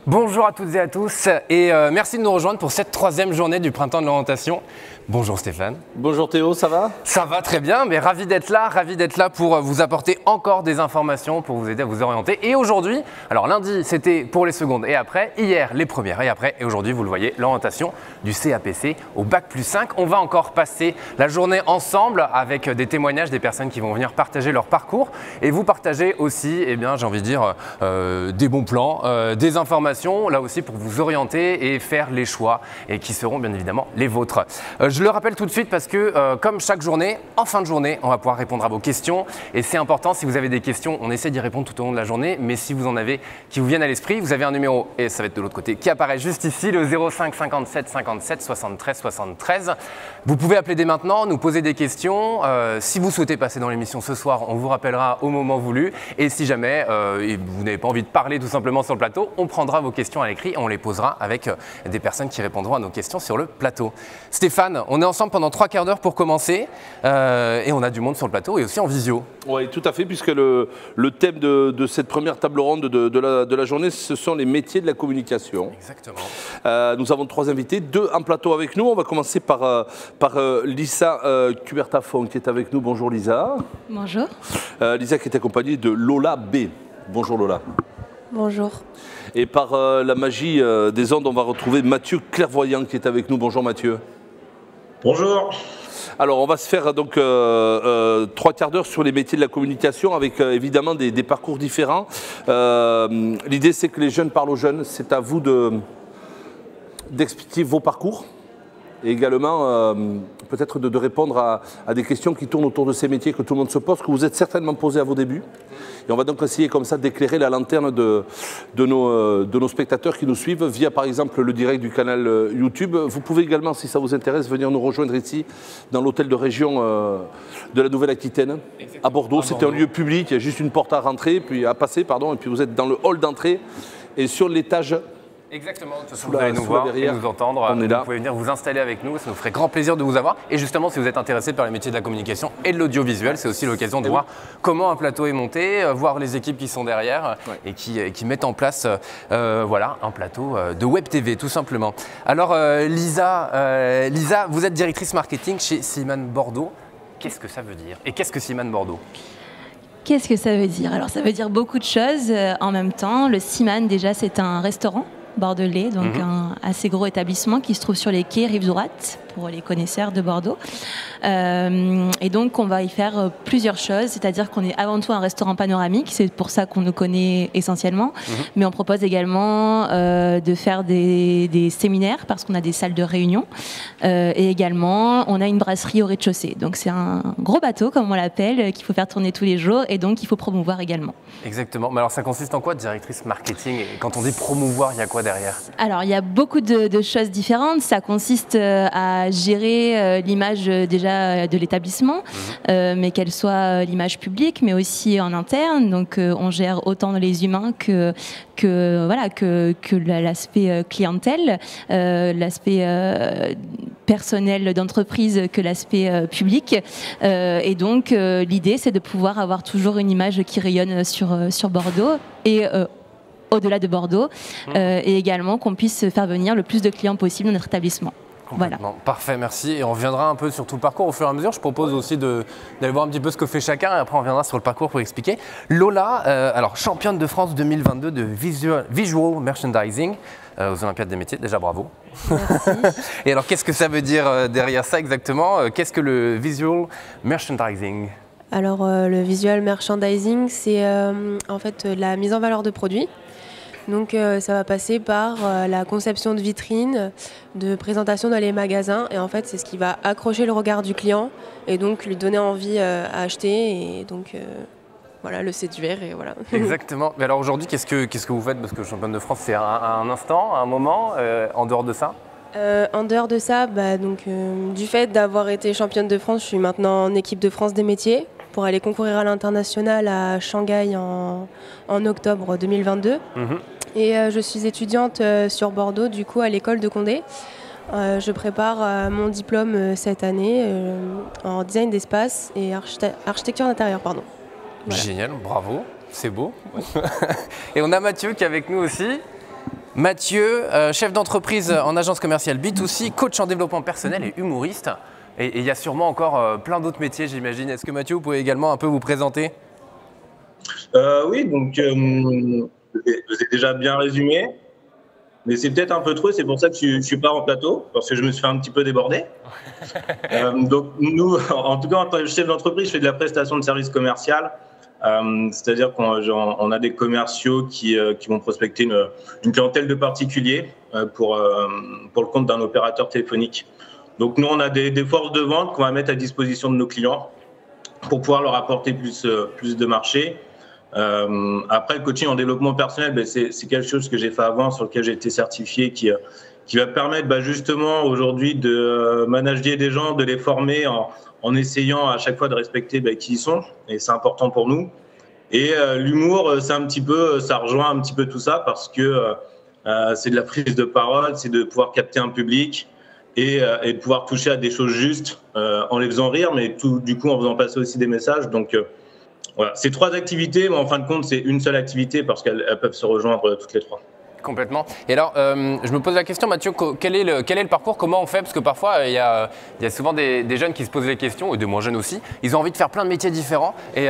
Bonjour à toutes et à tous et merci de nous rejoindre pour cette troisième journée du Printemps de l'orientation. Bonjour Stéphane. Bonjour Théo, ça va? Ça va très bien, mais ravi d'être là pour vous apporter encore des informations, pour vous aider à vous orienter. Et aujourd'hui, alors lundi c'était pour les secondes et après, hier les premières et après, et aujourd'hui vous le voyez, l'orientation du CAPC au Bac+5. On va encore passer la journée ensemble avec des témoignages des personnes qui vont venir partager leur parcours et vous partager aussi, eh bien, j'ai envie de dire, des bons plans, des informations, là aussi pour vous orienter et faire les choix et qui seront bien évidemment les vôtres. Je le rappelle tout de suite parce que comme chaque journée, en fin de journée, on va pouvoir répondre à vos questions et c'est important, si vous avez des questions, on essaie d'y répondre tout au long de la journée, mais si vous en avez qui vous viennent à l'esprit, vous avez un numéro, et ça va être de l'autre côté, qui apparaît juste ici, le 05 57 57 73 73. Vous pouvez appeler dès maintenant, nous poser des questions. Si vous souhaitez passer dans l'émission ce soir, on vous rappellera au moment voulu et si jamais vous n'avez pas envie de parler tout simplement sur le plateau, on prendra vos questions à l'écrit et on les posera avec des personnes qui répondront à nos questions sur le plateau. Stéphane, on est ensemble pendant 3 quarts d'heure pour commencer et on a du monde sur le plateau et aussi en visio. Oui, tout à fait, puisque le thème de cette première table ronde de la journée, ce sont les métiers de la communication. Exactement. Nous avons 3 invités, 2 en plateau avec nous. On va commencer par Lisa Cubertafon qui est avec nous. Bonjour Lisa. Bonjour. Lisa qui est accompagnée de Lola B. Bonjour Lola. Bonjour. Et par la magie des ondes, on va retrouver Mathieu Clairvoyant qui est avec nous. Bonjour Mathieu. Bonjour. Alors, on va se faire donc 3 quarts d'heure sur les métiers de la communication avec évidemment des parcours différents. L'idée, c'est que les jeunes parlent aux jeunes. C'est à vous d'expliquer vos parcours et également peut-être de répondre à des questions qui tournent autour de ces métiers que tout le monde se pose, que vous êtes certainement posés à vos débuts. Et on va donc essayer comme ça d'éclairer la lanterne de nos spectateurs qui nous suivent via par exemple le direct du canal YouTube. Vous pouvez également, si ça vous intéresse, venir nous rejoindre ici dans l'hôtel de région de la Nouvelle-Aquitaine à Bordeaux. C'est un lieu public, il y a juste une porte à rentrer, puis à passer, pardon, et puis vous êtes dans le hall d'entrée et sur l'étage. Exactement, de toute façon, vous allez nous voir et nous entendre. On est là. Vous pouvez venir vous installer avec nous, ça nous ferait grand plaisir de vous avoir. Et justement, si vous êtes intéressé par les métiers de la communication et de l'audiovisuel, c'est aussi l'occasion de voir comment un plateau est monté, voir les équipes qui sont derrière et qui mettent en place voilà, un plateau de Web TV, tout simplement. Alors, Lisa, vous êtes directrice marketing chez Simane Bordeaux. Qu'est-ce que ça veut dire? Et qu'est-ce que Simane Bordeaux? Qu'est-ce que ça veut dire? Alors, ça veut dire beaucoup de choses en même temps. Le Simane, déjà, c'est un restaurant bordelais, donc un assez gros établissement qui se trouve sur les quais Rive Droite, pour les connaisseurs de Bordeaux. Et donc, on va y faire plusieurs choses, c'est-à-dire qu'on est avant tout un restaurant panoramique, c'est pour ça qu'on nous connaît essentiellement, mais on propose également de faire des séminaires, parce qu'on a des salles de réunion, et également, on a une brasserie au rez-de-chaussée. Donc, c'est un gros bateau, comme on l'appelle, qu'il faut faire tourner tous les jours, et donc, il faut promouvoir également. Exactement. Mais alors, ça consiste en quoi, directrice marketing? Et quand on dit promouvoir, il y a quoi derrière? Alors, il y a beaucoup de choses différentes. Ça consiste à gérer l'image déjà de l'établissement, mais qu'elle soit l'image publique, mais aussi en interne. Donc, on gère autant les humains que l'aspect clientèle, l'aspect personnel d'entreprise que l'aspect public. Et donc, l'idée, c'est de pouvoir avoir toujours une image qui rayonne sur Bordeaux et au-delà de Bordeaux, et également qu'on puisse faire venir le plus de clients possible dans notre établissement. Voilà. Parfait, merci. Et on reviendra un peu sur tout le parcours au fur et à mesure. Je propose aussi d'aller voir un petit peu ce que fait chacun et après on reviendra sur le parcours pour expliquer. Lola, alors championne de France 2022 de visual merchandising aux Olympiades des métiers. Déjà bravo. Merci. Et alors qu'est-ce que ça veut dire derrière ça exactement? Qu'est-ce que le visual merchandising? Alors le visual merchandising, c'est en fait la mise en valeur de produits. Donc ça va passer par la conception de vitrines, de présentation dans les magasins. Et en fait, c'est ce qui va accrocher le regard du client et donc lui donner envie à acheter. Et donc voilà, le séduire et voilà. Exactement. Mais alors aujourd'hui, qu'est-ce que vous faites? Parce que championne de France, c'est un instant, un moment. En dehors de ça? En dehors de ça, du fait d'avoir été championne de France, je suis maintenant en équipe de France des métiers pour aller concourir à l'international à Shanghai en octobre 2022. Et je suis étudiante sur Bordeaux, du coup, à l'école de Condé. Je prépare mon diplôme cette année en design d'espace et architecture d'intérieur, pardon. Voilà. Génial, bravo, c'est beau. Et on a Mathieu qui est avec nous aussi. Mathieu, chef d'entreprise en agence commerciale B2C, coach en développement personnel et humoriste. Et il y a sûrement encore plein d'autres métiers, j'imagine. Est-ce que Mathieu, vous pouvez également un peu vous présenter? Oui, donc vous avez déjà bien résumé, mais c'est peut-être un peu trop, c'est pour ça que je ne suis pas en plateau, parce que je me suis fait un petit peu déborder. Donc nous, en tout cas, en tant que chef d'entreprise, je fais de la prestation de service commercial, c'est-à-dire qu'on a des commerciaux qui vont prospecter une clientèle de particuliers pour le compte d'un opérateur téléphonique. Donc nous, on a des forces de vente qu'on va mettre à disposition de nos clients pour pouvoir leur apporter plus de marché. Après, le coaching en développement personnel, c'est quelque chose que j'ai fait avant, sur lequel j'ai été certifié, qui va permettre justement aujourd'hui de manager des gens, de les former en essayant à chaque fois de respecter qui ils sont, et c'est important pour nous. Et l'humour, ça rejoint un petit peu tout ça, parce que c'est de la prise de parole, c'est de pouvoir capter un public et de pouvoir toucher à des choses justes en les faisant rire, mais du coup en faisant passer aussi des messages. Donc voilà, c'est 3 activités, mais en fin de compte, c'est une seule activité parce qu'elles peuvent se rejoindre toutes les 3. Complètement. Et alors, je me pose la question, Mathieu, quel est le parcours? Comment on fait? Parce que parfois, il y a souvent des jeunes qui se posent les questions, et des moins jeunes aussi. Ils ont envie de faire plein de métiers différents. Et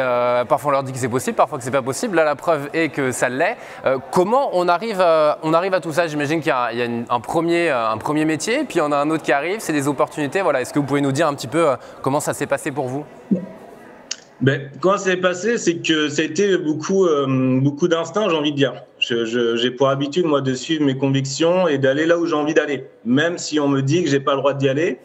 parfois, on leur dit que c'est possible, parfois que c'est pas possible. Là, la preuve est que ça l'est. Comment on arrive à tout ça? J'imagine qu'il y a un premier métier, puis on a un autre qui arrive. C'est des opportunités. Voilà. Est-ce que vous pouvez nous dire un petit peu comment ça s'est passé pour vous? Comment ça s'est passé, c'est que ça a été beaucoup d'instinct, j'ai envie de dire. J'ai pour habitude, moi, de suivre mes convictions et d'aller là où j'ai envie d'aller, même si on me dit que j'ai pas le droit d'y aller,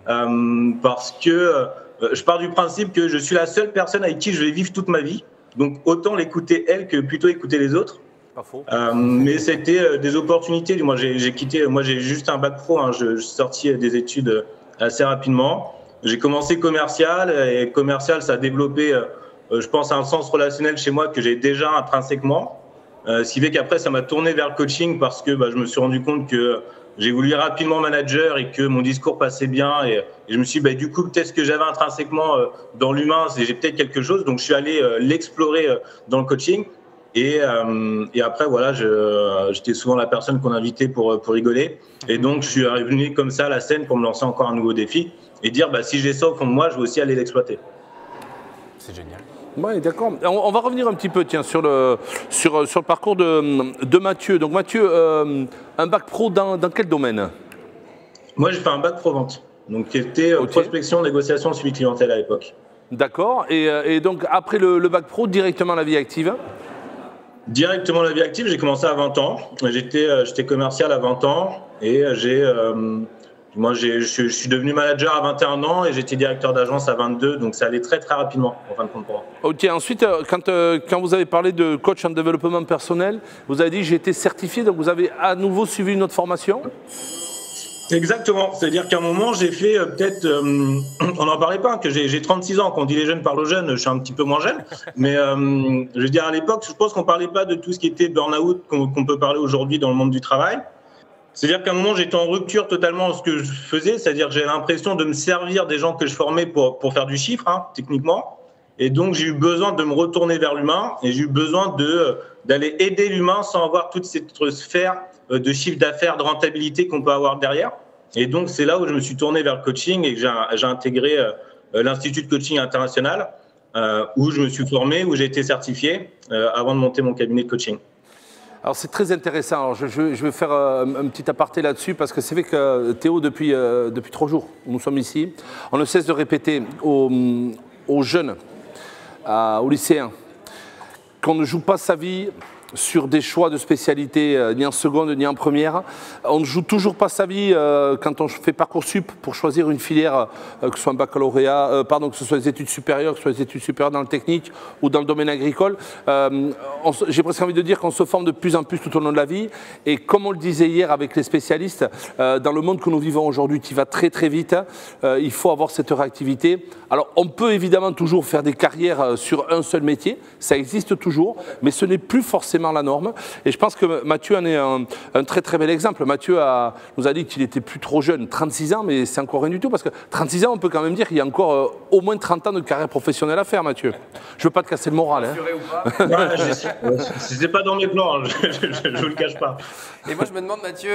parce que je pars du principe que je suis la seule personne avec qui je vais vivre toute ma vie. Donc autant l'écouter elle que plutôt écouter les autres. Pas faux. Mais c'était des opportunités. Moi, j'ai juste un bac pro. Je suis sorti des études assez rapidement. J'ai commencé commercial, et commercial, ça a développé, je pense, un sens relationnel chez moi que j'ai déjà intrinsèquement. Ce qui fait qu'après, ça m'a tourné vers le coaching parce que je me suis rendu compte que j'ai voulu rapidement manager et que mon discours passait bien. Et je me suis dit, du coup, peut-être ce que j'avais intrinsèquement dans l'humain, j'ai peut-être quelque chose. Donc, je suis allé l'explorer dans le coaching. Et après, voilà, j'étais souvent la personne qu'on invitait pour rigoler. Et donc, je suis revenu comme ça à la scène pour me lancer encore un nouveau défi et dire, si j'ai ça au fond de moi, je vais aussi aller l'exploiter. C'est génial. Oui, d'accord. On va revenir un petit peu sur le parcours de Mathieu. Donc Mathieu, un bac pro dans quel domaine? Moi, j'ai fait un bac pro vente, donc qui était prospection, négociation, suivi clientèle à l'époque. D'accord. Et donc après le bac pro, directement la vie active? Directement la vie active, j'ai commencé à 20 ans. J'étais commercial à 20 ans et je suis devenu manager à 21 ans et j'étais directeur d'agence à 22, donc ça allait très très rapidement en fin de compte pour moi. Ok, ensuite, quand vous avez parlé de coach en développement personnel, vous avez dit j'ai été certifié, donc vous avez à nouveau suivi une autre formation? Exactement, c'est-à-dire qu'à un moment j'ai fait on n'en parlait pas, que j'ai 36 ans, quand on dit les jeunes parlent aux jeunes, je suis un petit peu moins jeune, mais je veux dire à l'époque, je pense qu'on ne parlait pas de tout ce qui était burn-out qu'on peut parler aujourd'hui dans le monde du travail. C'est-à-dire qu'à un moment j'étais en rupture totalement dans ce que je faisais, c'est-à-dire que j'avais l'impression de me servir des gens que je formais pour faire du chiffre, techniquement, et donc j'ai eu besoin de me retourner vers l'humain et j'ai eu besoin d'aller aider l'humain sans avoir toute cette sphère de chiffre d'affaires, de rentabilité qu'on peut avoir derrière. Et donc, c'est là où je me suis tourné vers le coaching et que j'ai intégré l'Institut de coaching international, où je me suis formé, où j'ai été certifié avant de monter mon cabinet de coaching. Alors, c'est très intéressant. Alors, je vais faire un petit aparté là-dessus parce que c'est vrai que Théo, depuis 3 jours, nous sommes ici, on ne cesse de répéter aux jeunes, aux lycéens, qu'on ne joue pas sa vie sur des choix de spécialité, ni en seconde ni en première. On ne joue toujours pas sa vie quand on fait Parcoursup pour choisir une filière, que ce soit un baccalauréat, que ce soit des études supérieures, que ce soit des études supérieures dans le technique ou dans le domaine agricole. J'ai presque envie de dire qu'on se forme de plus en plus tout au long de la vie. Et comme on le disait hier avec les spécialistes, dans le monde que nous vivons aujourd'hui, qui va très très vite, il faut avoir cette réactivité. Alors on peut évidemment toujours faire des carrières sur un seul métier, ça existe toujours, mais ce n'est plus forcément certainement la norme. Et je pense que Mathieu en est un très très bel exemple. Mathieu nous a dit qu'il était plus trop jeune, 36 ans, mais c'est encore rien du tout, parce que 36 ans, on peut quand même dire qu'il y a encore au moins 30 ans de carrière professionnelle à faire, Mathieu. Je ne veux pas te casser le moral. Hein. C'est pas dans mes plans, je ne le cache pas. Et moi, je me demande, Mathieu,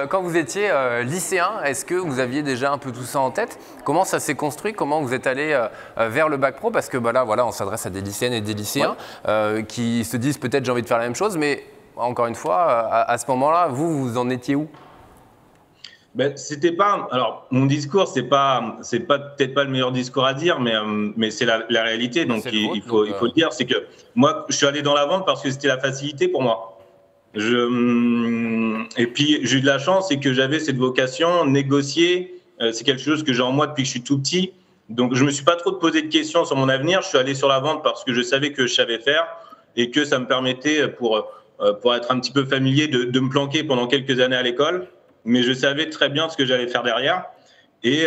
quand vous étiez lycéen, est-ce que vous aviez déjà un peu tout ça en tête? Comment ça s'est construit? Comment vous êtes allé vers le bac pro? Parce que là, voilà, on s'adresse à des lycéennes et des lycéens qui se disent peut-être j'ai envie de faire la même chose, mais encore une fois, à ce moment-là, vous en étiez où? Ben, c'était pas. Alors, mon discours, c'est peut-être pas le meilleur discours à dire, mais c'est la réalité. Donc, il faut le dire. C'est que moi, je suis allé dans la vente parce que c'était la facilité pour moi. Et puis, j'ai eu de la chance, c'est que j'avais cette vocation, négocier. C'est quelque chose que j'ai en moi depuis que je suis tout petit. Donc, je me suis pas trop posé de questions sur mon avenir. Je suis allé sur la vente parce que je savais que je savais faire et que ça me permettait, pour être un petit peu familier, de me planquer pendant quelques années à l'école. Mais je savais très bien ce que j'allais faire derrière. Et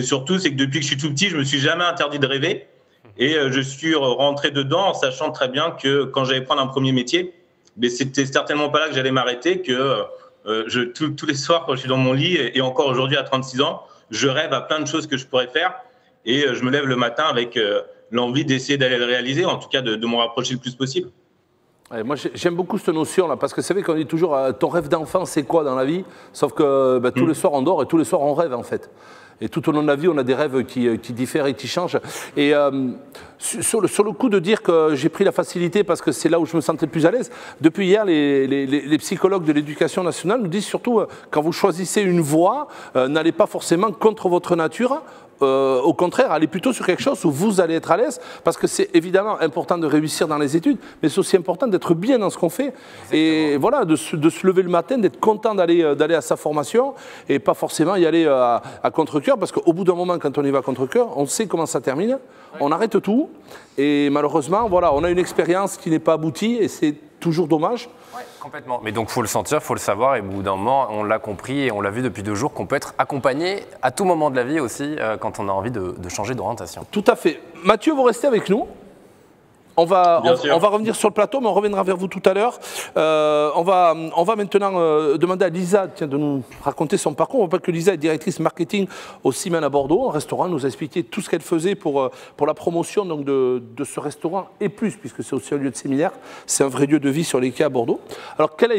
surtout, c'est que depuis que je suis tout petit, je me suis jamais interdit de rêver. Et je suis rentré dedans en sachant très bien que quand j'allais prendre un premier métier, mais c'était certainement pas là que j'allais m'arrêter, que tous les soirs quand je suis dans mon lit, et encore aujourd'hui à 36 ans, je rêve à plein de choses que je pourrais faire. Et je me lève le matin avec l'envie d'essayer d'aller le réaliser, en tout cas de m'en rapprocher le plus possible. Ouais, moi, j'aime beaucoup cette notion-là, parce que c'est vrai qu'on dit toujours ton rêve d'enfant, c'est quoi dans la vie? Sauf que tous les soirs, on dort et tous les soirs, on rêve, en fait. Et tout au long de la vie, on a des rêves qui diffèrent et qui changent. Et sur le coup de dire que j'ai pris la facilité parce que c'est là où je me sentais le plus à l'aise, depuis hier, les psychologues de l'éducation nationale nous disent surtout, quand vous choisissez une voie, n'allez pas forcément contre votre nature. Au contraire, allez plutôt sur quelque chose où vous allez être à l'aise, parce que c'est évidemment important de réussir dans les études, mais c'est aussi important d'être bien dans ce qu'on fait. Exactement. Et voilà, de se lever le matin, d'être content d'aller à sa formation, et pas forcément y aller à contre-cœur, parce qu'au bout d'un moment, quand on y va à contre-cœur, on sait comment ça termine, on arrête tout, et malheureusement, voilà, on a une expérience qui n'est pas aboutie, et c'est toujours dommage. Ouais, complètement. Mais donc, il faut le sentir, il faut le savoir. Et au bout d'un moment, on l'a compris et on l'a vu depuis 2 jours qu'on peut être accompagné à tout moment de la vie aussi quand on a envie de changer d'orientation. Tout à fait. Mathieu, vous restez avec nous. On va revenir sur le plateau, mais on reviendra vers vous tout à l'heure. On va maintenant demander à Lisa de nous raconter son parcours. On voit que Lisa est directrice marketing au Simane à Bordeaux, un restaurant. Elle nous a expliqué tout ce qu'elle faisait pour la promotion donc, de ce restaurant et plus, puisque c'est aussi un lieu de séminaire. C'est un vrai lieu de vie sur les quais à Bordeaux. Alors, quel a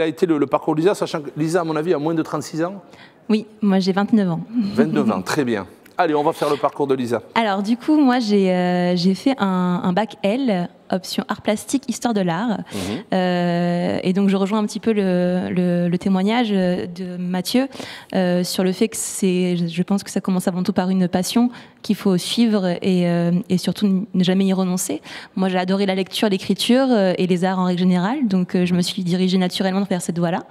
été le parcours de Lisa, sachant que Lisa, à mon avis, a moins de 36 ans? Oui, moi j'ai 29 ans. 29 ans, très bien. Allez, on va faire le parcours de Lisa. Alors du coup, moi j'ai fait un bac L, option art plastique, histoire de l'art. Et donc je rejoins un petit peu le témoignage de Mathieu sur le fait que je pense que ça commence avant tout par une passion qu'il faut suivre et surtout ne jamais y renoncer. Moi j'ai adoré la lecture, l'écriture et les arts en règle générale, donc je me suis dirigée naturellement vers cette voie-là.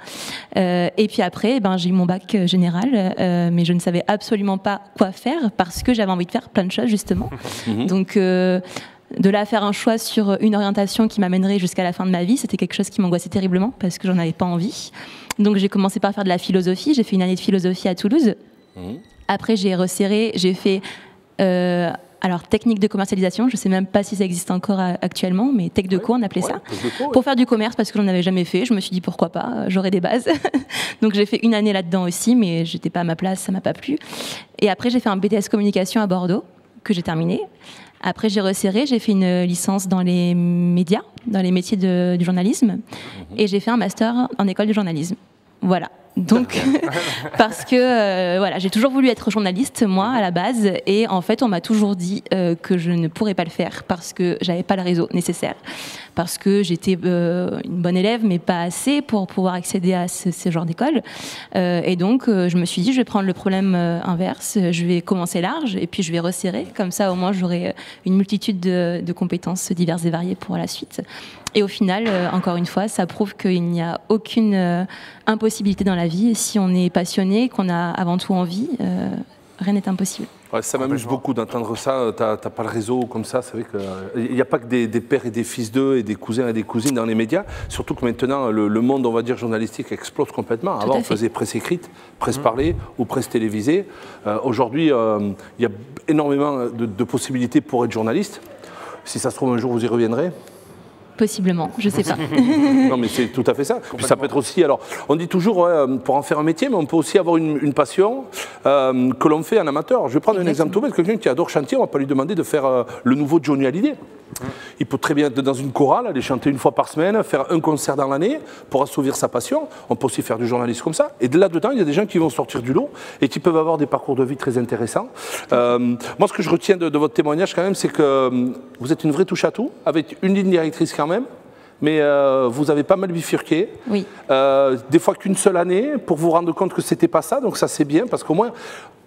Et puis après, j'ai eu mon bac général, mais je ne savais absolument pas quoi faire parce que j'avais envie de faire plein de choses justement. Donc de là à faire un choix sur une orientation qui m'amènerait jusqu'à la fin de ma vie, c'était quelque chose qui m'angoissait terriblement parce que j'en avais pas envie. Donc j'ai commencé par faire de la philosophie, j'ai fait une année de philosophie à Toulouse. Après j'ai resserré, j'ai fait alors technique de commercialisation, je sais même pas si ça existe encore actuellement, mais tech de co on appelait ça, pour faire du commerce parce que j'en avais jamais fait. Je me suis dit pourquoi pas, j'aurais des bases. Donc j'ai fait une année là-dedans aussi, mais j'étais pas à ma place, ça m'a pas plu. Et après j'ai fait un BTS communication à Bordeaux que j'ai terminé. Après, j'ai resserré, j'ai fait une licence dans les médias, dans les métiers du journalisme, et j'ai fait un master en école de journalisme. Voilà. Donc, parce que voilà, j'ai toujours voulu être journaliste, moi, à la base, et en fait, on m'a toujours dit que je ne pourrais pas le faire parce que j'avais pas le réseau nécessaire, parce que j'étais une bonne élève, mais pas assez pour pouvoir accéder à ce genre d'école. Et donc, je me suis dit, je vais prendre le problème inverse, je vais commencer large, et puis je vais resserrer, comme ça, au moins, j'aurai une multitude de compétences diverses et variées pour la suite. Et au final, encore une fois, ça prouve qu'il n'y a aucune impossibilité dans la vie. Si on est passionné, qu'on a avant tout envie, rien n'est impossible. Ouais, ça m'amuse beaucoup d'entendre ça. T'as pas le réseau comme ça. C'est vrai qu'il n'y a pas que des pères et des fils d'eux et des cousins et des cousines dans les médias. Surtout que maintenant, le monde, on va dire, journalistique explose complètement. Avant, on faisait presse écrite, presse parlée ou presse télévisée. Aujourd'hui, il y a énormément de possibilités pour être journaliste. Si ça se trouve, un jour, vous y reviendrez. Possiblement, je sais pas. Non, mais c'est tout à fait ça. Puis ça peut être aussi, alors, on dit toujours, ouais, pour en faire un métier, mais on peut aussi avoir une passion que l'on fait en amateur. Je vais prendre un exemple tout bête. Quelqu'un qui adore chanter, on ne va pas lui demander de faire le nouveau Johnny Hallyday. Il peut très bien être dans une chorale, aller chanter une fois par semaine, faire un concert dans l'année pour assouvir sa passion. On peut aussi faire du journalisme comme ça. Et de là-dedans, il y a des gens qui vont sortir du lot et qui peuvent avoir des parcours de vie très intéressants. Moi, ce que je retiens de votre témoignage quand même, c'est que vous êtes une vraie touche à tout, avec une ligne directrice quand même. Mais vous avez pas mal bifurqué. Oui. Des fois qu'une seule année pour vous rendre compte que c'était pas ça. Donc ça c'est bien parce qu'au moins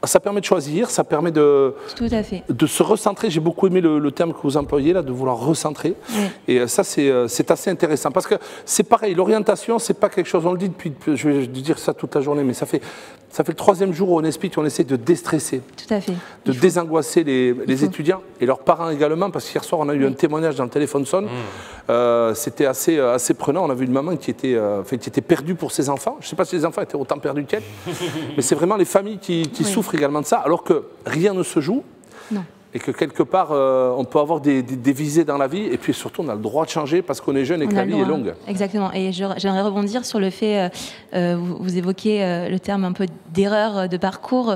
ça permet de choisir, ça permet de se recentrer. J'ai beaucoup aimé le terme que vous employez là, de vouloir recentrer. Oui. Et ça c'est assez intéressant parce que c'est pareil. L'orientation c'est pas quelque chose. On le dit depuis. Je vais dire ça toute la journée, mais ça fait le 3e jour où on explique, on essaie de déstresser. Tout à fait. De désangoisser les étudiants et leurs parents également parce qu'hier soir on a eu un témoignage dans le téléphone sonne. C'était assez prenant. On a vu une maman qui était perdue pour ses enfants. Je ne sais pas si les enfants étaient autant perdus qu'elle, mais c'est vraiment les familles qui souffrent également de ça, alors que rien ne se joue. Non. Et que quelque part, on peut avoir des visées dans la vie, et puis surtout, on a le droit de changer parce qu'on est jeune et que la vie est longue. Exactement. Et j'aimerais rebondir sur le fait, vous évoquez le terme un peu d'erreur de parcours.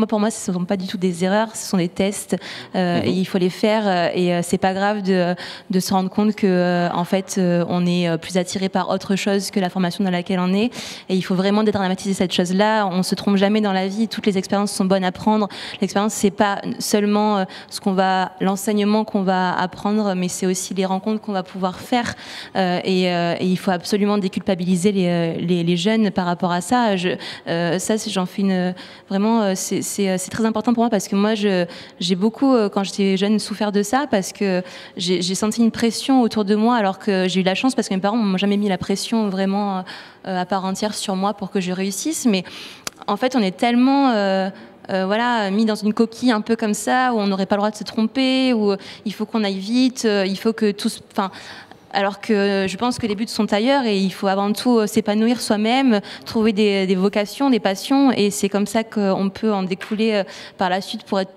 Pour moi, ce ne sont pas du tout des erreurs, ce sont des tests. Et il faut les faire, et c'est pas grave de se rendre compte que, en fait, on est plus attiré par autre chose que la formation dans laquelle on est. Et il faut vraiment dédramatiser cette chose-là. On se trompe jamais dans la vie. Toutes les expériences sont bonnes à prendre. L'expérience, c'est pas seulement l'enseignement qu'on va apprendre, mais c'est aussi les rencontres qu'on va pouvoir faire. Et il faut absolument déculpabiliser les jeunes par rapport à ça. Ça, j'en fais vraiment, c'est très important pour moi parce que moi, j'ai beaucoup, quand j'étais jeune, souffert de ça parce que j'ai senti une pression autour de moi, alors que j'ai eu la chance parce que mes parents m'ont jamais mis la pression vraiment à part entière sur moi pour que je réussisse. Mais en fait, on est tellement mis dans une coquille un peu comme ça, où on n'aurait pas le droit de se tromper, où il faut qu'on aille vite, il faut que tout... Alors que je pense que les buts sont ailleurs et il faut avant tout s'épanouir soi-même, trouver des vocations, des passions, et c'est comme ça qu'on peut en découler par la suite pour être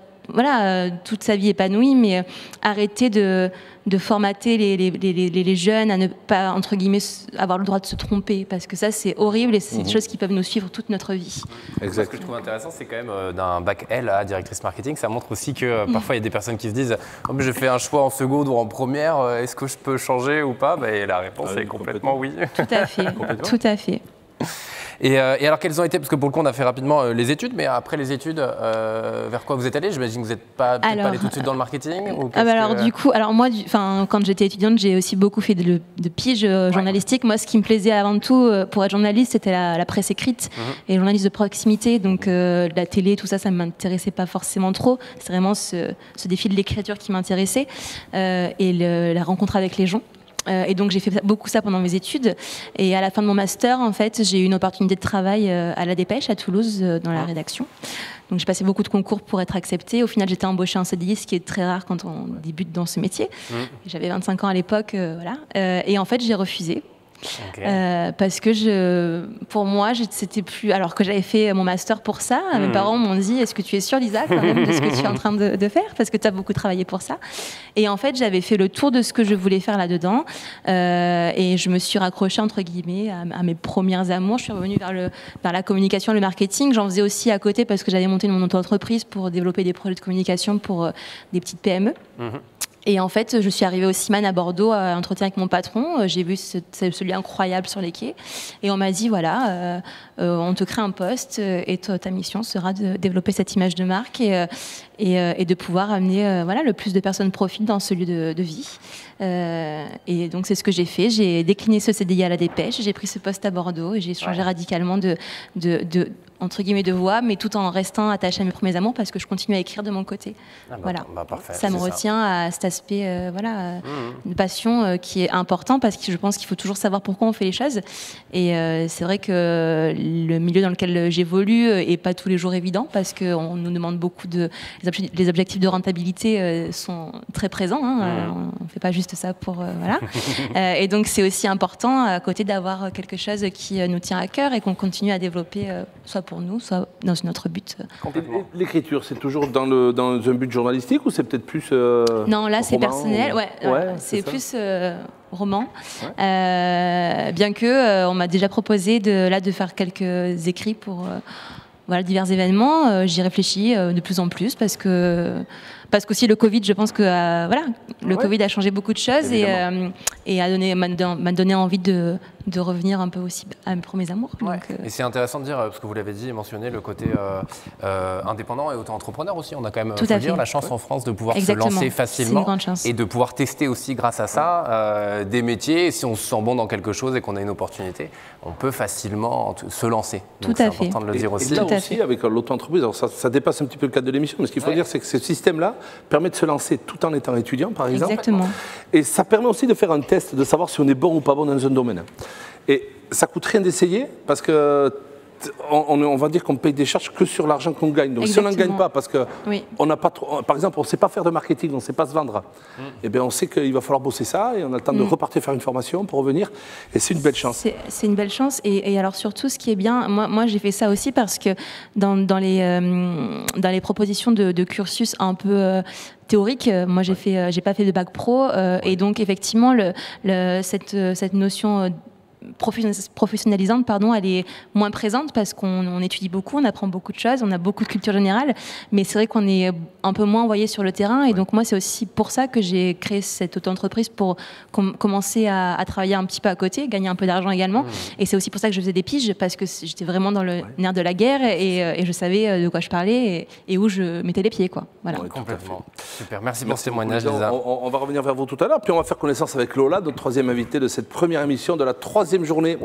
toute sa vie épanouie, mais arrêter de formater les jeunes à ne pas, entre guillemets, avoir le droit de se tromper, parce que ça, c'est horrible et c'est des choses qui peuvent nous suivre toute notre vie. Exactement. Ce que je trouve intéressant, c'est quand même d'un bac L à directrice marketing, ça montre aussi que parfois, il y a des personnes qui se disent « Je fais un choix en seconde ou en première, est-ce que je peux changer ou pas ?» Et la réponse est complètement oui. Tout à fait, tout à fait. Et alors, quelles ont été, parce que pour le coup, on a fait rapidement les études, mais après les études, vers quoi vous êtes allé? J'imagine que vous n'êtes pas allé tout de suite dans le marketing ou du coup, moi, quand j'étais étudiante, j'ai aussi beaucoup fait de pige journalistique. Moi, ce qui me plaisait avant tout pour être journaliste, c'était la presse écrite et le journalisme de proximité. Donc, la télé, tout ça, ça ne m'intéressait pas forcément trop. C'est vraiment ce défi de l'écriture qui m'intéressait et la rencontre avec les gens. Et donc j'ai fait beaucoup ça pendant mes études, et à la fin de mon master, en fait, j'ai eu une opportunité de travail à La Dépêche à Toulouse dans la rédaction. Donc j'ai passé beaucoup de concours pour être acceptée. Au final, j'étais embauchée en CDI, ce qui est très rare quand on débute dans ce métier. J'avais 25 ans à l'époque, et en fait j'ai refusé. Okay. Parce que pour moi, c'était plus. Alors que j'avais fait mon master pour ça, mes parents m'ont dit: est-ce que tu es sûre, Lisa, quand même, de ce que tu es en train de faire, parce que tu as beaucoup travaillé pour ça. Et en fait, j'avais fait le tour de ce que je voulais faire là-dedans, et je me suis raccrochée, entre guillemets, à mes premières amours. Je suis revenue vers la communication, le marketing. J'en faisais aussi à côté parce que j'avais monté mon auto-entreprise pour développer des projets de communication pour des petites PME. Et en fait, je suis arrivée au CIMAN à Bordeaux à entretien avec mon patron. J'ai vu ce lieu incroyable sur les quais. Et on m'a dit, voilà, on te crée un poste et ta mission sera de développer cette image de marque et de pouvoir amener le plus de personnes profitent dans ce lieu de vie. Et donc, c'est ce que j'ai fait. J'ai décliné ce CDI à La Dépêche. J'ai pris ce poste à Bordeaux et j'ai changé radicalement entre guillemets de voix, mais tout en restant attachée à mes premiers amours parce que je continue à écrire de mon côté. Parfait, ça me retient à cet aspect de passion qui est important, parce que je pense qu'il faut toujours savoir pourquoi on fait les choses. Et c'est vrai que le milieu dans lequel j'évolue est pas tous les jours évident, parce qu'on nous demande beaucoup les objectifs de rentabilité sont très présents. On ne fait pas juste ça pour et donc c'est aussi important à côté d'avoir quelque chose qui nous tient à cœur et qu'on continue à développer, soit pour nous, soit dans un autre but. L'écriture, c'est toujours dans un but journalistique ou c'est peut-être plus non, là c'est roman, personnel, ou... c'est plus roman. Ouais. Bien que on m'a déjà proposé de faire quelques écrits pour divers événements. J'y réfléchis de plus en plus parce qu'aussi le Covid, je pense que le Covid a changé beaucoup de choses et m'a donné envie de revenir un peu aussi à mes premiers amours. Ouais. Donc, et c'est intéressant de dire, parce que vous l'avez dit et mentionné, le côté indépendant et auto-entrepreneur aussi. On a quand même la chance en France de pouvoir se lancer facilement et de pouvoir tester aussi grâce à ça des métiers. Et si on se sent bon dans quelque chose et qu'on a une opportunité, on peut facilement se lancer. Donc, c'est important de le dire aussi. Et là aussi, avec l'auto-entreprise, alors ça dépasse un petit peu le cadre de l'émission, mais ce qu'il faut dire, c'est que ce système-là permet de se lancer tout en étant étudiant, par exemple. Exactement. Et ça permet aussi de faire un test, de savoir si on est bon ou pas bon dans un domaine. Et ça coûte rien d'essayer, parce que on va dire qu'on paye des charges que sur l'argent qu'on gagne. Donc Exactement. si on n'en gagne pas, parce que on n'a pas trop, par exemple, on ne sait pas faire de marketing, on ne sait pas se vendre, et bien on sait qu'il va falloir bosser ça, et on a le temps de repartir faire une formation pour revenir, et c'est une belle chance. C'est une belle chance, et alors surtout ce qui est bien, moi j'ai fait ça aussi parce que dans les propositions de cursus un peu théorique, moi j'ai pas fait de bac pro, et donc effectivement cette notion professionnalisante, elle est moins présente parce qu'on étudie beaucoup, on apprend beaucoup de choses, on a beaucoup de culture générale, mais c'est vrai qu'on est un peu moins envoyé sur le terrain, et donc moi c'est aussi pour ça que j'ai créé cette auto-entreprise, pour commencer à travailler un petit peu à côté, gagner un peu d'argent également, et c'est aussi pour ça que je faisais des piges, parce que j'étais vraiment dans le nerf de la guerre, et je savais de quoi je parlais et où je mettais les pieds, quoi. Voilà. Ouais, complètement. Super, merci pour ce témoignage, Lisa. On va revenir vers vous tout à l'heure, puis on va faire connaissance avec Lola, notre troisième invitée de cette première émission de la troisième journée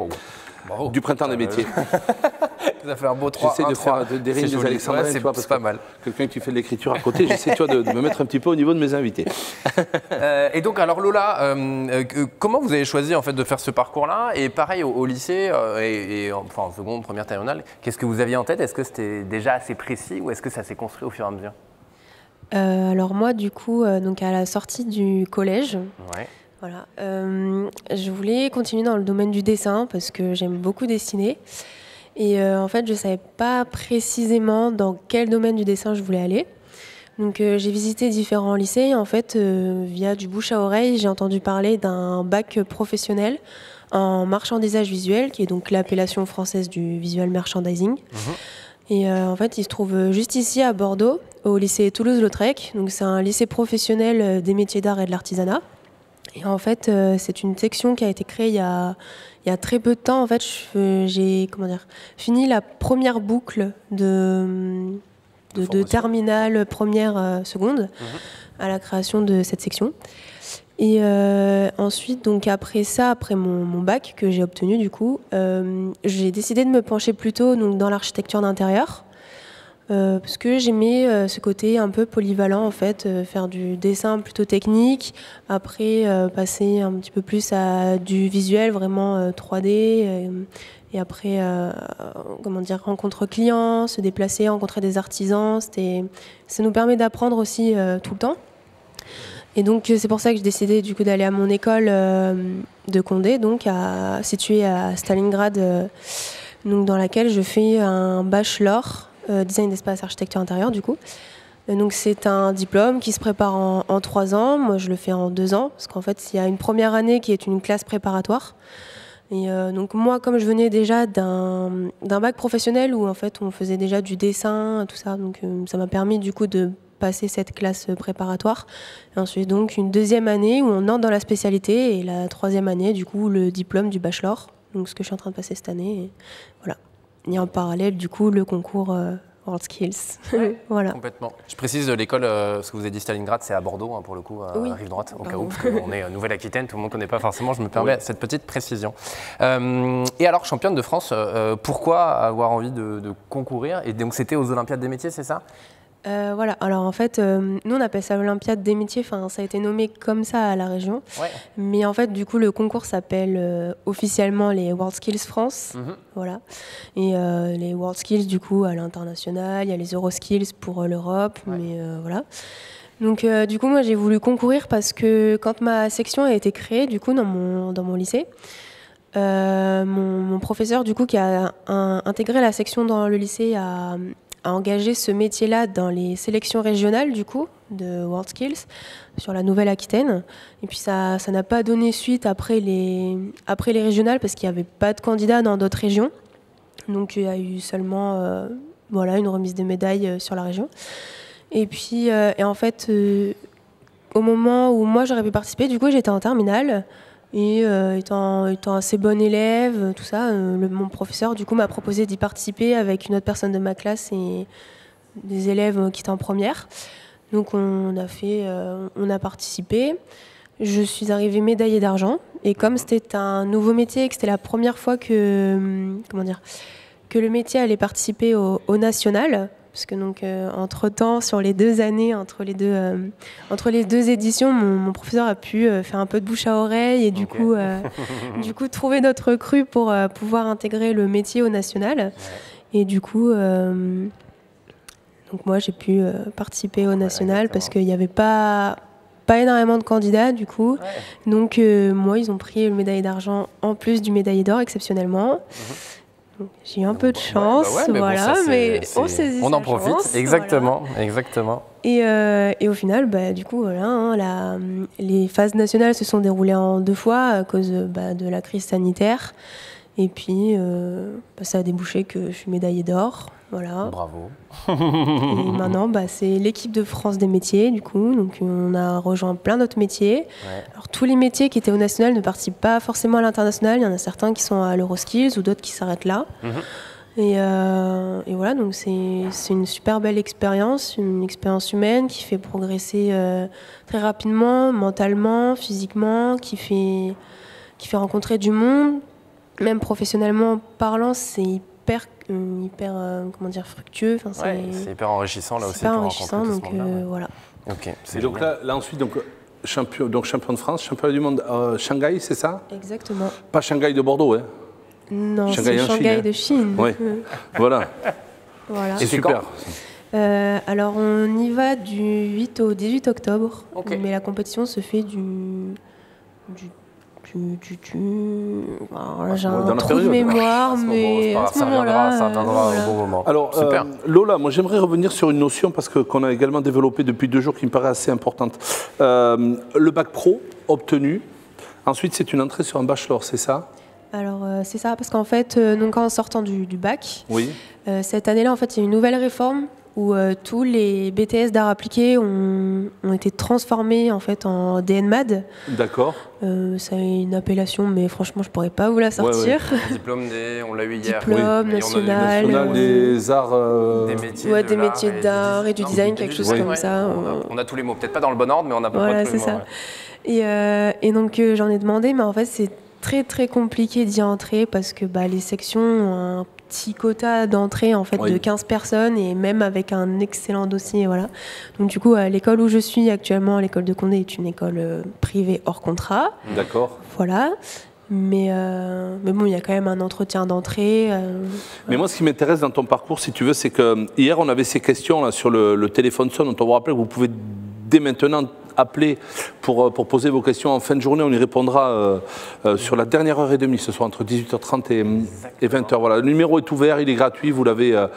du printemps des métiers. Ça fait un beau 3. J'essaie de faire des rimes des Alexandrins, c'est pas mal. Quelqu'un qui fait de l'écriture à côté, j'essaie de me mettre un petit peu au niveau de mes invités. Et donc, alors Lola, comment vous avez choisi en fait de faire ce parcours-là? Et pareil au lycée, enfin en seconde, première, terminale, qu'est-ce que vous aviez en tête? Est-ce que c'était déjà assez précis ou est-ce que ça s'est construit au fur et à mesure? Alors moi, du coup, donc à la sortie du collège, voilà, je voulais continuer dans le domaine du dessin parce que j'aime beaucoup dessiner. Et en fait, je ne savais pas précisément dans quel domaine du dessin je voulais aller. Donc j'ai visité différents lycées et en fait, via du bouche à oreille, j'ai entendu parler d'un bac professionnel en marchandisage visuel, qui est donc l'appellation française du visual merchandising. Et en fait, il se trouve juste ici à Bordeaux, au lycée Toulouse-Lautrec. Donc c'est un lycée professionnel des métiers d'art et de l'artisanat. Et en fait, c'est une section qui a été créée il y a très peu de temps. En fait, j'ai fini la première boucle de terminale, première, seconde, à la création de cette section. Et ensuite, donc après ça, après mon bac que j'ai obtenu du coup, j'ai décidé de me pencher plutôt donc, dans l'architecture d'intérieur. Parce que j'aimais ce côté un peu polyvalent en fait, faire du dessin plutôt technique, après passer un petit peu plus à du visuel vraiment 3D, et après rencontre clients, se déplacer, rencontrer des artisans, ça nous permet d'apprendre aussi tout le temps. Et donc c'est pour ça que j'ai décidé du coup d'aller à mon école de Condé, donc située à Stalingrad, donc dans laquelle je fais un bachelor design d'espace architecture intérieure du coup. Donc c'est un diplôme qui se prépare en 3 ans, moi je le fais en 2 ans, parce qu'en fait il y a une première année qui est une classe préparatoire. Et donc moi comme je venais déjà d'un bac professionnel où en fait on faisait déjà du dessin, tout ça, donc ça m'a permis du coup de passer cette classe préparatoire. Et ensuite donc une 2e année où on entre dans la spécialité et la 3e année du coup le diplôme du bachelor, donc ce que je suis en train de passer cette année. Et voilà. Et en parallèle, du coup, le concours WorldSkills. Voilà. Complètement. Je précise, l'école, ce que vous avez dit Stalingrad, c'est à Bordeaux, pour le coup, rive droite, au cas où, parce qu'on est Nouvelle-Aquitaine, tout le monde ne connaît pas forcément, je me permets cette petite précision. Et alors, championne de France, pourquoi avoir envie de concourir? Et donc, c'était aux Olympiades des métiers, c'est ça? Voilà, alors en fait, nous on appelle ça l'Olympiade des métiers, enfin ça a été nommé comme ça à la région, mais en fait du coup le concours s'appelle officiellement les WorldSkills France, voilà, et les WorldSkills du coup à l'international, il y a les EuroSkills pour l'Europe, mais voilà. Donc du coup moi j'ai voulu concourir parce que quand ma section a été créée du coup dans mon lycée, Mon professeur, du coup, qui a intégré la section dans le lycée, a engagé ce métier-là dans les sélections régionales, du coup, de WorldSkills, sur la Nouvelle-Aquitaine. Et puis ça n'a pas donné suite après les régionales, parce qu'il n'y avait pas de candidats dans d'autres régions. Donc il y a eu seulement une remise des médailles sur la région. Et puis, en fait, au moment où moi j'aurais pu participer, du coup, j'étais en terminale. Et étant assez bonne élève, tout ça, mon professeur du coup m'a proposé d'y participer avec une autre personne de ma classe et des élèves qui étaient en première. Donc on a participé. Je suis arrivée médaillée d'argent. Et comme c'était un nouveau métier et que c'était la première fois que le métier allait participer au national, parce que donc entre-temps, sur les 2 années, entre les deux éditions, mon professeur a pu faire un peu de bouche à oreille et du coup trouver notre recrue pour pouvoir intégrer le métier au national. Ouais. Et du coup, donc moi j'ai pu participer au national parce qu'il n'y avait pas énormément de candidats du coup. Ouais. Donc moi ils ont pris le médaille d'argent en plus du médaillé d'or exceptionnellement. J'ai eu un peu de chance, on en profite, chance, exactement. Et au final, du coup, les phases nationales se sont déroulées en 2 fois à cause de la crise sanitaire. Et puis, ça a débouché que je suis médaillée d'or. Voilà. Bravo. Et maintenant, c'est l'équipe de France des métiers, du coup. Donc, on a rejoint plein d'autres métiers. Ouais. Alors, tous les métiers qui étaient au national ne participent pas forcément à l'international. Il y en a certains qui sont à l'Euroskills ou d'autres qui s'arrêtent là. Et voilà, donc c'est une super belle expérience, une expérience humaine qui fait progresser très rapidement, mentalement, physiquement, qui fait rencontrer du monde. Même professionnellement parlant, c'est hyper fructueux. C'est hyper enrichissant là aussi. C'est hyper enrichissant, donc voilà. Okay, et donc là ensuite, champion de France, champion du monde Shanghai, c'est ça? Exactement. Pas Shanghai de Bordeaux, hein? Non, c'est Shanghai de Chine. Oui, voilà. Et c'est super. Alors on y va du 8 au 18 octobre, mais la compétition se fait alors, j'ai un trou de mémoire, mais à ce moment-là... Ça viendra au bon moment. Alors, Lola, moi j'aimerais revenir sur une notion parce qu'on a également développé depuis 2 jours qui me paraît assez importante. Le bac pro obtenu, ensuite c'est une entrée sur un bachelor, c'est ça? Alors c'est ça, parce qu'en fait, donc en sortant du bac, cette année-là, en fait, il y a une nouvelle réforme où tous les BTS d'art appliqué ont été transformés en fait en DNMAD. D'accord. Ça a une appellation, mais franchement, je pourrais pas vous la sortir. Diplôme on l'a eu hier. Diplôme national des arts, des métiers d'art et du design, quelque chose comme ça. On a tous les mots, peut-être pas dans le bon ordre, mais on a pas tous les mots. C'est ça. Et donc j'en ai demandé, mais en fait c'est très très compliqué d'y entrer parce que les sections ont un petit quota d'entrée en fait de 15 personnes et même avec un excellent dossier, voilà. Donc du coup l'école où je suis actuellement, l'école de Condé, est une école privée hors contrat. D'accord. Voilà. Mais bon, il y a quand même un entretien d'entrée. Mais moi, ce qui m'intéresse dans ton parcours, si tu veux, c'est que hier, on avait ces questions là, sur le téléphone sonne, dont on vous rappelle que vous pouvez dès maintenant appeler pour poser vos questions en fin de journée. On y répondra sur la dernière heure et demie, ce soir, entre 18h30 et 20h. Voilà, le numéro est ouvert, il est gratuit, vous l'avez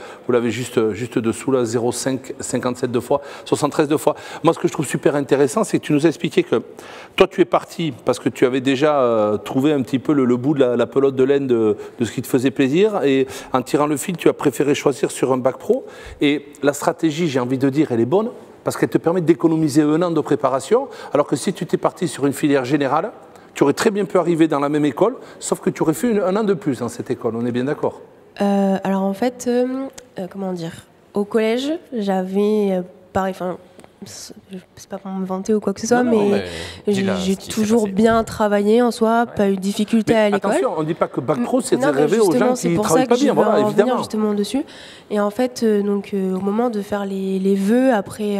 juste dessous, là, 05 57 2 fois, 73 2 fois. Moi, ce que je trouve super intéressant, c'est que tu nous as expliqué que toi, tu es parti parce que tu avais déjà trouvé un petit peu le bout de la pelote de laine de ce qui te faisait plaisir, et en tirant le fil, tu as préféré choisir sur un bac pro. Et la stratégie, j'ai envie de dire, elle est bonne, parce qu'elle te permet d'économiser 1 an de préparation, alors que si tu étais parti sur une filière générale, tu aurais très bien pu arriver dans la même école, sauf que tu aurais fait 1 an de plus dans cette école, on est bien d'accord? Alors en fait, au collège, j'avais pareil, c'est pas pour me vanter ou quoi que ce soit, mais j'ai toujours bien travaillé en soi, pas eu de difficulté à l'école. Attention, on ne dit pas que bac pro, c'est réservé aux gens qui ne travaillent pas bien, voilà, évidemment. Justement dessus. Et en fait, au moment de faire les vœux après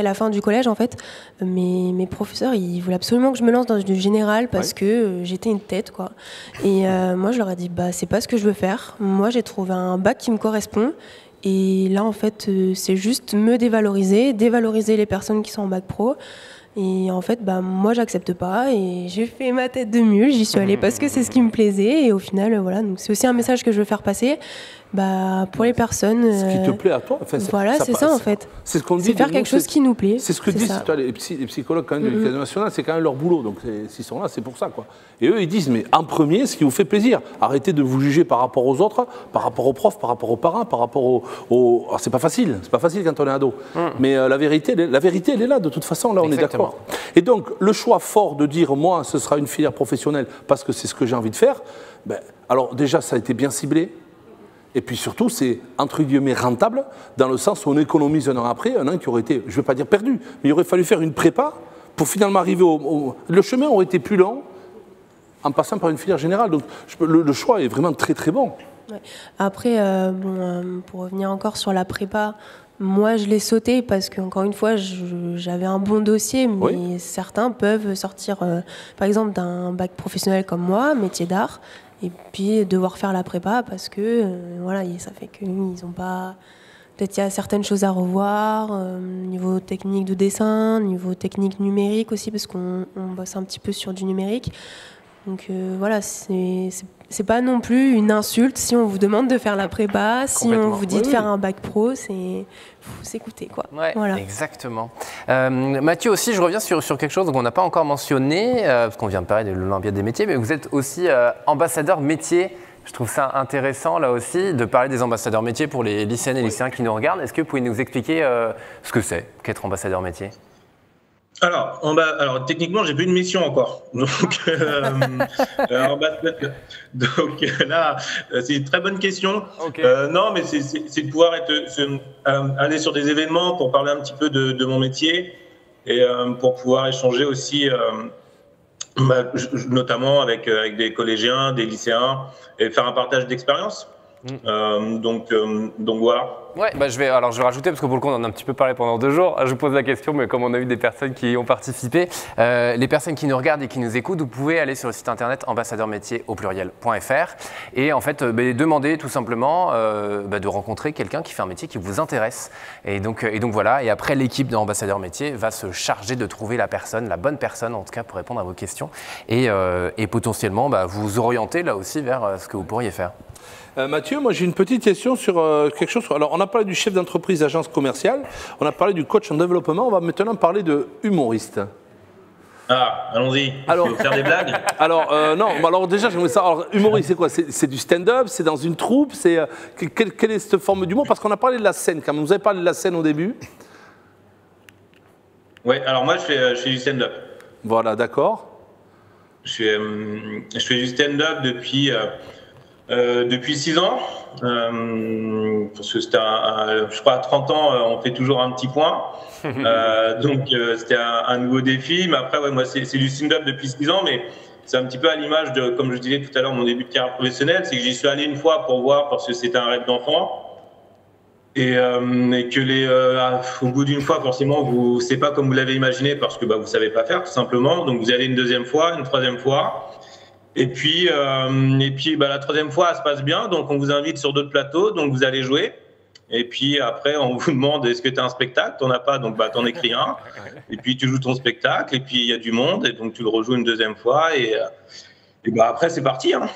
la fin du collège, en fait, mes professeurs, ils voulaient absolument que je me lance dans du général parce que j'étais une tête, quoi. Et moi, je leur ai dit, c'est pas ce que je veux faire. Moi, j'ai trouvé un bac qui me correspond. Et là, en fait, c'est juste me dévaloriser les personnes qui sont en bac pro. Et en fait, moi, j'accepte pas et j'ai fait ma tête de mule. J'y suis allée parce que c'est ce qui me plaisait. Et au final, voilà. Donc, c'est aussi un message que je veux faire passer pour les personnes. Ce qui te plaît à toi. Enfin, voilà, c'est ça en fait. C'est ce qu'on dit. C'est faire quelque chose qui nous plaît. C'est ce que disent les psychologues quand même de l'Éducation nationale, c'est quand même leur boulot. Donc, s'ils sont là, c'est pour ça, quoi. Et eux, ils disent, mais en premier, ce qui vous fait plaisir. Arrêtez de vous juger par rapport aux autres, par rapport aux profs, par rapport aux parents, par rapport aux... Alors, c'est pas facile quand on est ado. Mais la vérité, elle est là, de toute façon, là, on est d'accord. Et donc, le choix fort de dire, moi, ce sera une filière professionnelle parce que c'est ce que j'ai envie de faire, alors déjà, ça a été bien ciblé. Et puis surtout, c'est entre guillemets rentable, dans le sens où on économise un an après, un an qui aurait été, je ne vais pas dire perdu, mais il aurait fallu faire une prépa pour finalement arriver Le chemin aurait été plus long en passant par une filière générale. Donc le choix est vraiment très très bon. Ouais. Après, pour revenir encore sur la prépa, moi, je l'ai sauté parce qu'encore une fois, j'avais un bon dossier, mais certains peuvent sortir, par exemple, d'un bac professionnel comme moi, métier d'art, et puis devoir faire la prépa parce que, voilà, ça fait qu'ils n'ont pas... Peut-être il y a certaines choses à revoir, niveau technique de dessin, niveau technique numérique aussi, parce qu'on bosse un petit peu sur du numérique. Donc voilà, c'est pas non plus une insulte si on vous demande de faire la prépa, si on vous dit de faire un bac pro, faut s'écouter, quoi. Ouais, voilà. Exactement. Mathieu aussi, je reviens sur quelque chose qu'on n'a pas encore mentionné, parce qu'on vient de parler de l'Olympiade des métiers, mais vous êtes aussi ambassadeur métier. Je trouve ça intéressant, là aussi, de parler des ambassadeurs métiers pour les lycéennes et lycéens qui nous regardent. Est-ce que vous pouvez nous expliquer ce que c'est qu'être ambassadeur métier ? Alors, techniquement, j'ai plus de mission encore. Donc là, c'est une très bonne question. Okay. Non, mais c'est de pouvoir aller sur des événements pour parler un petit peu de mon métier et pour pouvoir échanger aussi, notamment avec des collégiens, des lycéens, et faire un partage d'expérience. Donc voilà. Ouais, je vais rajouter, parce que pour le coup, on en a un petit peu parlé pendant 2 jours. Je vous pose la question, mais comme on a eu des personnes qui y ont participé, les personnes qui nous regardent et qui nous écoutent, vous pouvez aller sur le site internet ambassadeurmétier.fr et en fait demander tout simplement de rencontrer quelqu'un qui fait un métier qui vous intéresse. Et donc voilà, et après l'équipe d'ambassadeurs métier va se charger de trouver la bonne personne en tout cas pour répondre à vos questions et potentiellement vous orienter là aussi vers ce que vous pourriez faire. Mathieu, moi j'ai une petite question sur quelque chose. Alors on a parlé du chef d'entreprise d'agence commerciale, on a parlé du coach en développement, on va maintenant parler de humoriste. Ah, allons-y. Alors, faire des blagues. Alors non, alors déjà j'aimerais savoir, alors, humoriste c'est quoi? C'est du stand-up, c'est dans une troupe, quelle est cette forme d'humour? Parce qu'on a parlé de la scène quand même, vous avez parlé de la scène au début. Oui, alors moi je fais du stand-up. Voilà, d'accord. Je fais du stand-up depuis 6 ans, parce que c'était je crois à 30 ans, on fait toujours un petit point. Donc c'était un nouveau défi. Mais après, moi c'est du stand-up depuis 6 ans, mais c'est un petit peu à l'image de, comme je disais tout à l'heure, mon début de carrière professionnelle, c'est que j'y suis allé une fois pour voir, parce que c'était un rêve d'enfant. Et que au bout d'une fois, forcément, c'est pas comme vous l'avez imaginé, parce que vous savez pas faire, tout simplement. Donc vous allez une 2e fois, une 3e fois. Et puis la 3e fois, ça se passe bien, donc on vous invite sur d'autres plateaux, donc vous allez jouer. Et puis après, on vous demande est-ce que tu as un spectacle? T'en as pas, donc t'en écris un. Et puis tu joues ton spectacle, et puis il y a du monde, et donc tu le rejoues une 2e fois, et après c'est parti. Hein.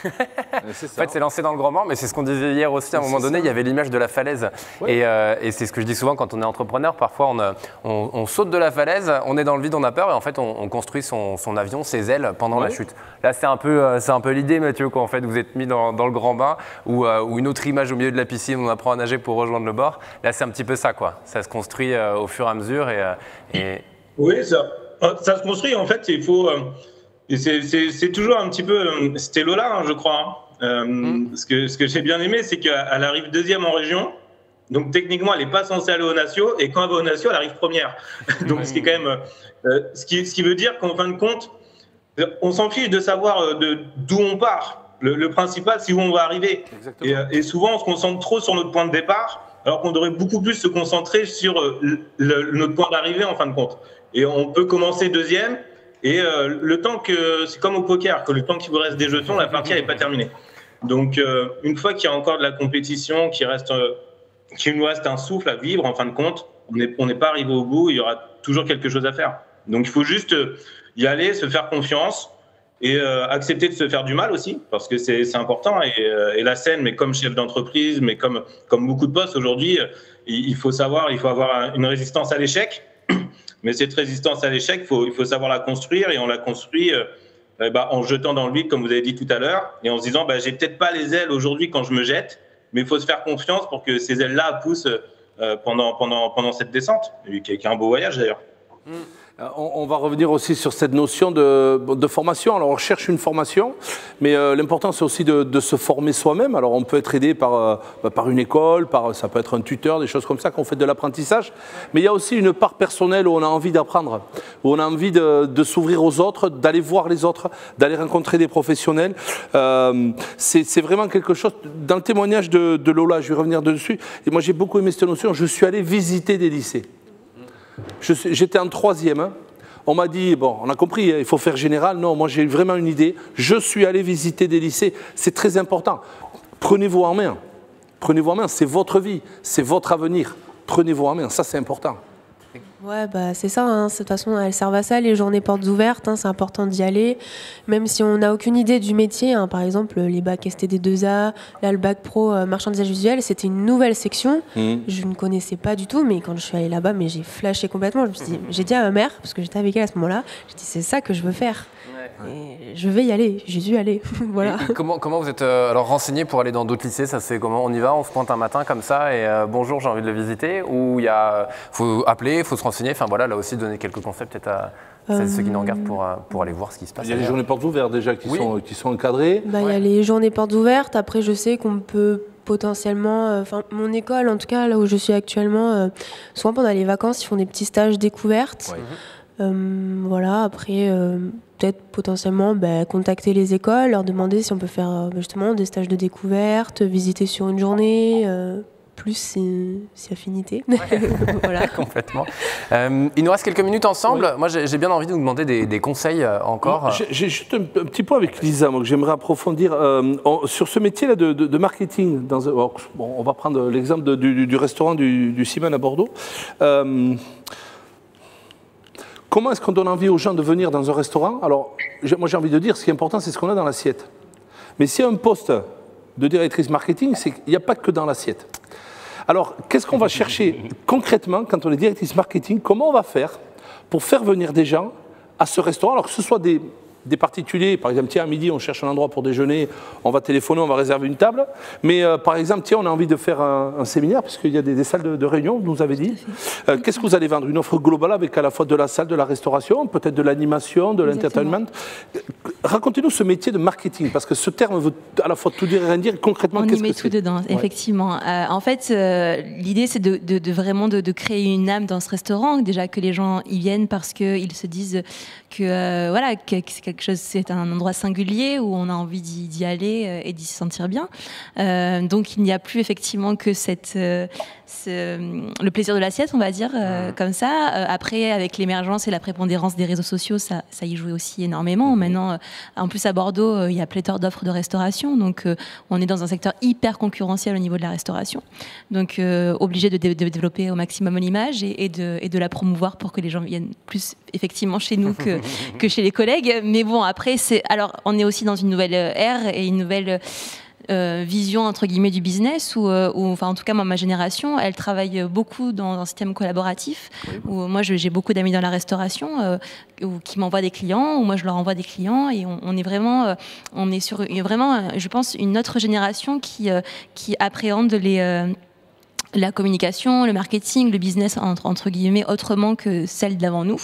En fait, c'est lancé dans le grand bain, mais c'est ce qu'on disait hier aussi. À un moment donné, il y avait l'image de la falaise. Ouais. Et c'est ce que je dis souvent quand on est entrepreneur. Parfois, on saute de la falaise, on est dans le vide, on a peur, et en fait, on construit son avion, ses ailes pendant la chute. Là, c'est un peu l'idée, Mathieu, quand en fait, vous êtes mis dans le grand bain, ou une autre image au milieu de la piscine, on apprend à nager pour rejoindre le bord. Là, c'est un petit peu ça, quoi. Ça se construit au fur et à mesure. Oui, ça se construit. En fait, il faut... Et c'est toujours un petit peu, c'était Lola, je crois. Ce que j'ai bien aimé, c'est qu'elle arrive 2e en région. Donc techniquement, elle n'est pas censée aller aux Nations. Et quand elle va aux Nations, elle arrive 1re. Donc ce qui est quand même, ce qui veut dire qu'en fin de compte, on s'en fiche de savoir d'où on part. Le principal, c'est où on va arriver. Et souvent, on se concentre trop sur notre point de départ, alors qu'on devrait beaucoup plus se concentrer sur notre point d'arrivée en fin de compte. Et on peut commencer 2e. Et le temps que, c'est comme au poker, que le temps qu'il vous reste des jetons, la partie n'est pas terminée. Donc une fois qu'il y a encore de la compétition, qu'il nous reste un souffle à vivre, en fin de compte, on n'est pas arrivé au bout, il y aura toujours quelque chose à faire. Donc il faut juste y aller, se faire confiance et accepter de se faire du mal aussi, parce que c'est important. Et la scène, mais comme chef d'entreprise, mais comme beaucoup de postes aujourd'hui, il faut avoir une résistance à l'échec. Mais cette résistance à l'échec, il faut savoir la construire, et on la construit en jetant dans le vide, comme vous avez dit tout à l'heure, et en se disant j'ai peut-être pas les ailes aujourd'hui quand je me jette, mais il faut se faire confiance pour que ces ailes-là poussent pendant cette descente, qui est un beau voyage d'ailleurs. On va revenir aussi sur cette notion de formation. Alors on cherche une formation, mais l'important c'est aussi de se former soi-même. Alors on peut être aidé par une école, ça peut être un tuteur, des choses comme ça, qu'on fait de l'apprentissage. Mais il y a aussi une part personnelle où on a envie d'apprendre, où on a envie de s'ouvrir aux autres, d'aller voir les autres, d'aller rencontrer des professionnels. C'est vraiment quelque chose, dans le témoignage de Lola, je vais revenir dessus, et moi j'ai beaucoup aimé cette notion, je suis allé visiter des lycées. J'étais en 3e, hein. On m'a dit, bon, on a compris, il faut faire général. Non, moi j'ai vraiment une idée. Je suis allé visiter des lycées. C'est très important. Prenez-vous en main. Prenez-vous en main. C'est votre vie, c'est votre avenir. Prenez-vous en main. Ça, c'est important. Ouais, c'est ça. Hein. De toute façon, elles servent à ça, les journées portes ouvertes. Hein, c'est important d'y aller. Même si on n'a aucune idée du métier. Hein, par exemple, les bacs STD2A, là, le bac pro marchandisage visuel, c'était une nouvelle section. Je ne connaissais pas du tout, mais quand je suis allée là-bas, j'ai flashé complètement. J'ai dit à ma mère, parce que j'étais avec elle à ce moment-là, j'ai dit c'est ça que je veux faire. Et je vais y aller, j'y suis allée. Voilà. Et comment vous êtes alors renseigné pour aller dans d'autres lycées? Ça c'est comment? On y va, on se pointe un matin comme ça et bonjour, j'ai envie de le visiter? Ou faut appeler, faut se renseigner? Enfin voilà, là aussi donner quelques concepts peut-être à ceux qui nous regardent pour aller voir ce qui se passe. Il y a les journées portes ouvertes déjà qui sont encadrées. Il y a les journées portes ouvertes. Après, je sais qu'on peut potentiellement, mon école en tout cas, là où je suis actuellement, souvent pendant les vacances, ils font des petits stages découvertes. Voilà, après, peut-être potentiellement contacter les écoles, leur demander si on peut faire justement des stages de découverte, visiter sur une journée, plus si affinité. Voilà. Complètement. Il nous reste quelques minutes ensemble. Oui. Moi, j'ai bien envie de vous demander des conseils encore. J'ai juste un petit point avec Lisa, moi, que j'aimerais approfondir. Sur ce métier-là de marketing, on va prendre l'exemple du restaurant du Simone à Bordeaux. Comment est-ce qu'on donne envie aux gens de venir dans un restaurant? Alors, moi j'ai envie de dire, ce qui est important, c'est ce qu'on a dans l'assiette. Mais s'il y a un poste de directrice marketing, c'est qu'il n'y a pas que dans l'assiette. Alors, qu'est-ce qu'on va chercher concrètement quand on est directrice marketing? Comment on va faire pour faire venir des gens à ce restaurant? Alors que ce soit des particuliers, par exemple, tiens, à midi, on cherche un endroit pour déjeuner, on va téléphoner, on va réserver une table. Mais par exemple, tiens, on a envie de faire un séminaire, puisqu'il y a des salles de réunion, vous nous avez dit. Qu'est-ce que vous allez vendre? Une offre globale avec à la fois de la salle, de la restauration, peut-être de l'animation, de l'entertainment. Racontez-nous ce métier de marketing, parce que ce terme veut à la fois tout dire et rien dire. Concrètement, qu'est-ce que c'est? On y met tout dedans, effectivement. En fait, l'idée, c'est vraiment de créer une âme dans ce restaurant. Déjà que les gens y viennent parce qu'ils se disent que c'est quelque chose, c'est un endroit singulier où on a envie d'y aller et d'y se sentir bien. Donc il n'y a plus effectivement que le plaisir de l'assiette, on va dire, comme ça. Après, avec l'émergence et la prépondérance des réseaux sociaux, ça y joue aussi énormément. Maintenant, en plus à Bordeaux, il y a pléthore d'offres de restauration. Donc on est dans un secteur hyper concurrentiel au niveau de la restauration. Donc obligé de développer au maximum l'image et de la promouvoir pour que les gens viennent plus effectivement chez nous que chez les collègues. Mais bon, après, on est aussi dans une nouvelle ère et une nouvelle vision entre guillemets du business où enfin en tout cas ma génération elle travaille beaucoup dans un système collaboratif où moi j'ai beaucoup d'amis dans la restauration qui m'envoient des clients ou moi je leur envoie des clients et on est vraiment je pense une autre génération qui appréhende la communication, le marketing, le business entre guillemets autrement que celle d'avant nous,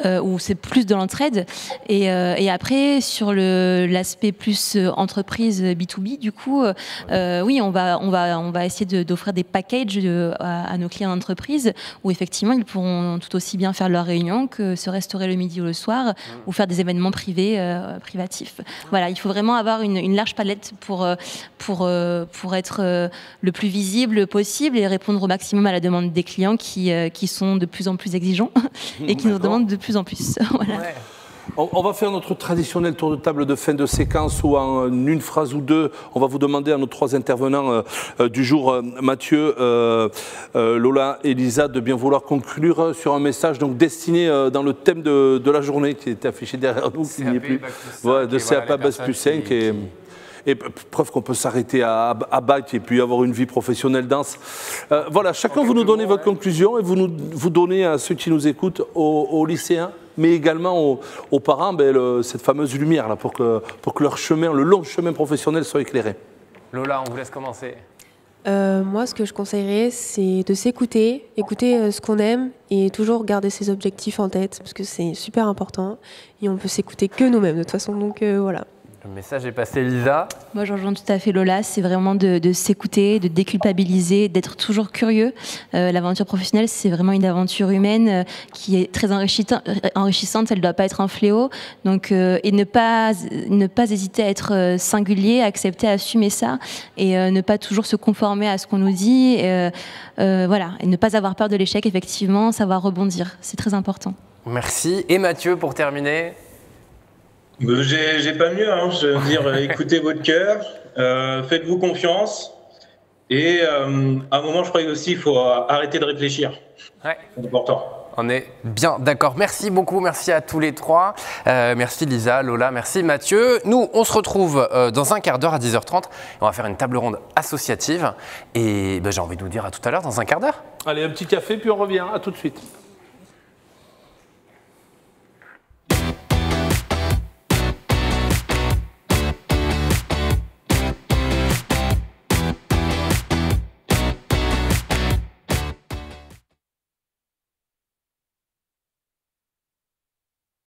où c'est plus de l'entraide. Et après sur l'aspect plus entreprise B2B, du coup, oui, on va essayer d'offrir des packages à nos clients d'entreprise où effectivement ils pourront tout aussi bien faire leurs réunions que se restaurer le midi ou le soir ou faire des événements privés, privatifs. Voilà, il faut vraiment avoir une large palette pour être le plus visible possible et répondre au maximum à la demande des clients qui sont de plus en plus exigeants et qui nous demandent de plus en plus. Voilà. Ouais. On va faire notre traditionnel tour de table de fin de séquence où en une phrase ou deux, on va vous demander à nos trois intervenants du jour, Mathieu, Lola et Lisa, de bien vouloir conclure sur un message donc destiné dans le thème de la journée qui est affiché derrière nous, qui n'y est plus, de CAP Bac plus 5. Et preuve qu'on peut s'arrêter à Bac et puis avoir une vie professionnelle dense. Voilà, chacun vous nous donnez votre conclusion et vous donnez à ceux qui nous écoutent, aux lycéens, mais également aux parents, cette fameuse lumière là, pour que leur chemin, le long chemin professionnel soit éclairé. Lola, on vous laisse commencer. Moi, ce que je conseillerais, c'est de s'écouter, écouter ce qu'on aime et toujours garder ses objectifs en tête parce que c'est super important et on peut s'écouter que nous-mêmes de toute façon, donc voilà. Le message est passé, Lisa. Moi, je rejoins tout à fait Lola. C'est vraiment de s'écouter, de déculpabiliser, d'être toujours curieux. L'aventure professionnelle, c'est vraiment une aventure humaine qui est très enrichissante. Elle ne doit pas être un fléau. Donc, et ne pas hésiter à être singulier, à accepter, à assumer ça et ne pas toujours se conformer à ce qu'on nous dit. Voilà. Et ne pas avoir peur de l'échec, effectivement, savoir rebondir. C'est très important. Merci. Et Mathieu, pour terminer. J'ai pas mieux, hein. Je veux dire, écoutez votre cœur, faites-vous confiance et à un moment, je crois aussi, il faut arrêter de réfléchir. Ouais. C'est important. On est bien d'accord. Merci beaucoup, merci à tous les trois. Merci Lisa, Lola, merci Mathieu. Nous, on se retrouve dans un quart d'heure à 10h30. On va faire une table ronde associative. Et j'ai envie de vous dire à tout à l'heure, dans un quart d'heure. Allez, un petit café, puis on revient. À tout de suite.